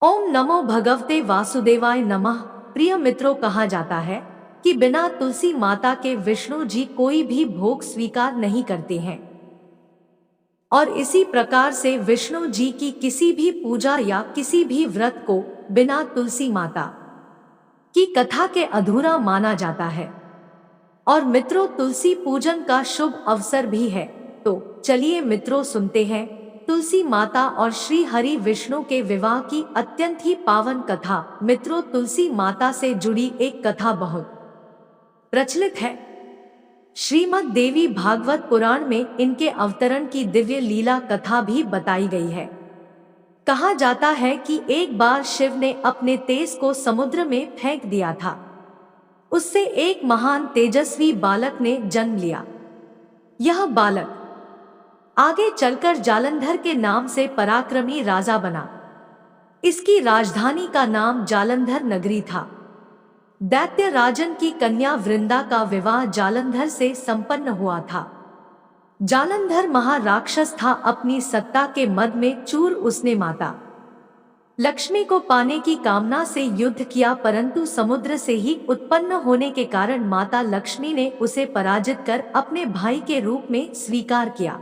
ओम नमो भगवते वासुदेवाय नमः। प्रिय मित्रों, कहा जाता है कि बिना तुलसी माता के विष्णु जी कोई भी भोग स्वीकार नहीं करते हैं और इसी प्रकार से विष्णु जी की किसी भी पूजा या किसी भी व्रत को बिना तुलसी माता की कथा के अधूरा माना जाता है। और मित्रों, तुलसी पूजन का शुभ अवसर भी है। तो चलिए मित्रों, सुनते हैं तुलसी माता और श्री हरि विष्णु के विवाह की अत्यंत ही पावन कथा। मित्रों, तुलसी माता से जुड़ी एक कथा बहुत प्रचलित है। श्रीमद् देवी भागवत पुराण में इनके अवतरण की दिव्य लीला कथा भी बताई गई है। कहा जाता है कि एक बार शिव ने अपने तेज को समुद्र में फेंक दिया था। उससे एक महान तेजस्वी बालक ने जन्म लिया। यह बालक आगे चलकर जालंधर के नाम से पराक्रमी राजा बना। इसकी राजधानी का नाम जालंधर नगरी था। दैत्य राजन की कन्या वृंदा का विवाह जालंधर से संपन्न हुआ था। जालंधर महाराक्षस था। अपनी सत्ता के मद में चूर उसने माता लक्ष्मी को पाने की कामना से युद्ध किया, परंतु समुद्र से ही उत्पन्न होने के कारण माता लक्ष्मी ने उसे पराजित कर अपने भाई के रूप में स्वीकार किया।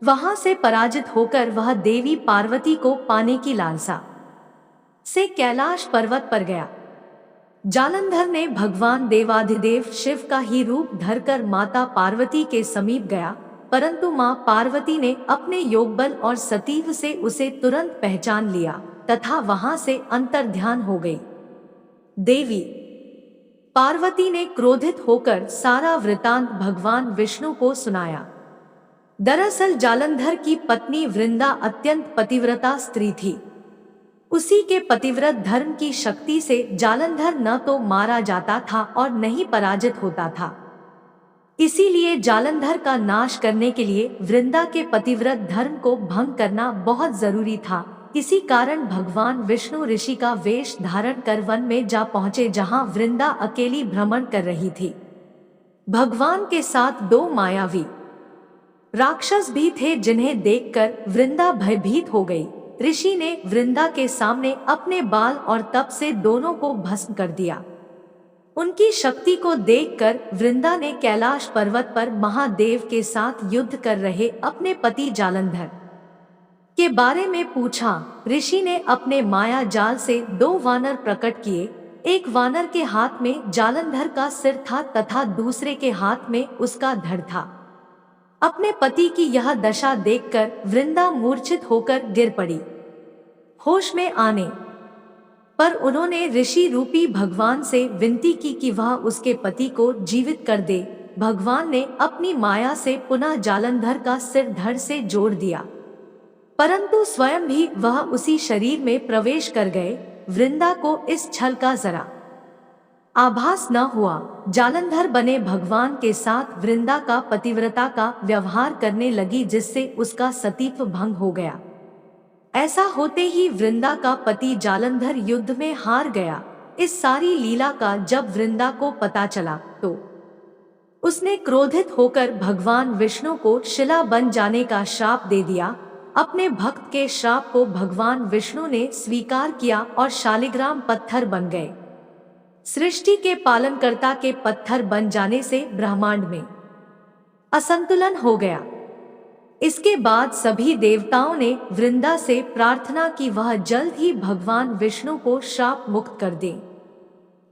वहां से पराजित होकर वह देवी पार्वती को पाने की लालसा से कैलाश पर्वत पर गया। जालंधर ने भगवान देवाधिदेव शिव का ही रूप धरकर माता पार्वती के समीप गया, परंतु मां पार्वती ने अपने योगबल और सतीव से उसे तुरंत पहचान लिया तथा वहां से अंतर्ध्यान हो गई। देवी पार्वती ने क्रोधित होकर सारा वृतांत भगवान विष्णु को सुनाया। दरअसल जालंधर की पत्नी वृंदा अत्यंत पतिव्रता स्त्री थी। उसी के पतिव्रत धर्म की शक्ति से जालंधर न तो मारा जाता था और न ही पराजित होता था। इसीलिए जालंधर का नाश करने के लिए वृंदा के पतिव्रत धर्म को भंग करना बहुत जरूरी था। इसी कारण भगवान विष्णु ऋषि का वेश धारण कर वन में जा पहुंचे, जहां वृंदा अकेली भ्रमण कर रही थी। भगवान के साथ दो मायावी राक्षस भी थे, जिन्हें देखकर वृंदा भयभीत हो गई। ऋषि ने वृंदा के सामने अपने बाल और तप से दोनों को भस्म कर दिया। उनकी शक्ति को देखकर वृंदा ने कैलाश पर्वत पर महादेव के साथ युद्ध कर रहे अपने पति जालंधर के बारे में पूछा। ऋषि ने अपने माया जाल से दो वानर प्रकट किए। एक वानर के हाथ में जालंधर का सिर था तथा दूसरे के हाथ में उसका धड़ था। अपने पति की यह दशा देखकर वृंदा मूर्छित होकर गिर पड़ी। होश में आने पर उन्होंने ऋषि रूपी भगवान से विनती की कि वह उसके पति को जीवित कर दे। भगवान ने अपनी माया से पुनः जालंधर का सिर धड़ से जोड़ दिया, परंतु स्वयं भी वह उसी शरीर में प्रवेश कर गए। वृंदा को इस छल का जरा आभास न हुआ। जालंधर बने भगवान के साथ वृंदा का पतिव्रता का व्यवहार करने लगी, जिससे उसका सतीत्व भंग हो गया। ऐसा होते ही वृंदा का पति जालंधर युद्ध में हार गया। इस सारी लीला का जब वृंदा को पता चला तो उसने क्रोधित होकर भगवान विष्णु को शिला बन जाने का श्राप दे दिया। अपने भक्त के श्राप को भगवान विष्णु ने स्वीकार किया और शालिग्राम पत्थर बन गए। सृष्टि के पालनकर्ता के पत्थर बन जाने से ब्रह्मांड में असंतुलन हो गया। इसके बाद सभी देवताओं ने वृंदा से प्रार्थना की वह जल्द ही भगवान विष्णु को श्राप मुक्त कर दे।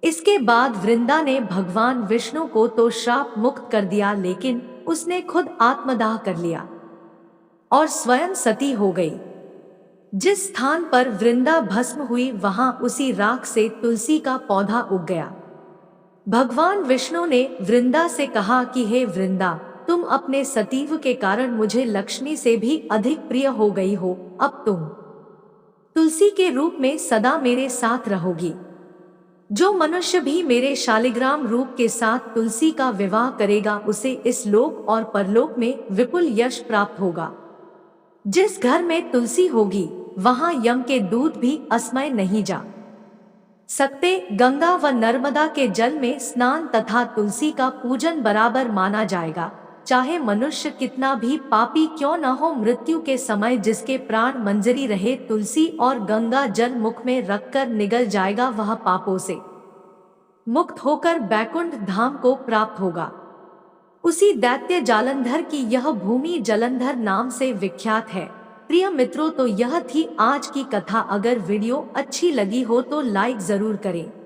इसके बाद वृंदा ने भगवान विष्णु को तो श्राप मुक्त कर दिया, लेकिन उसने खुद आत्मदाह कर लिया और स्वयं सती हो गई। जिस स्थान पर वृंदा भस्म हुई वहां उसी राख से तुलसी का पौधा उग गया। भगवान विष्णु ने वृंदा से कहा कि हे वृंदा, तुम अपने सतीत्व के कारण मुझे लक्ष्मी से भी अधिक प्रिय हो गई हो। अब तुम तुलसी के रूप में सदा मेरे साथ रहोगी। जो मनुष्य भी मेरे शालिग्राम रूप के साथ तुलसी का विवाह करेगा, उसे इस लोक और परलोक में विपुल यश प्राप्त होगा। जिस घर में तुलसी होगी वहां यम के दूत भी असमय नहीं जा सकते। गंगा व नर्मदा के जल में स्नान तथा तुलसी का पूजन बराबर माना जाएगा। चाहे मनुष्य कितना भी पापी क्यों न हो, मृत्यु के समय जिसके प्राण मंजरी रहे, तुलसी और गंगा जल मुख में रखकर निगल जाएगा, वह पापों से मुक्त होकर बैकुंठ धाम को प्राप्त होगा। उसी दैत्य जालंधर की यह भूमि जलंधर नाम से विख्यात है। प्रिय मित्रों, तो यह थी आज की कथा। अगर वीडियो अच्छी लगी हो तो लाइक जरूर करें।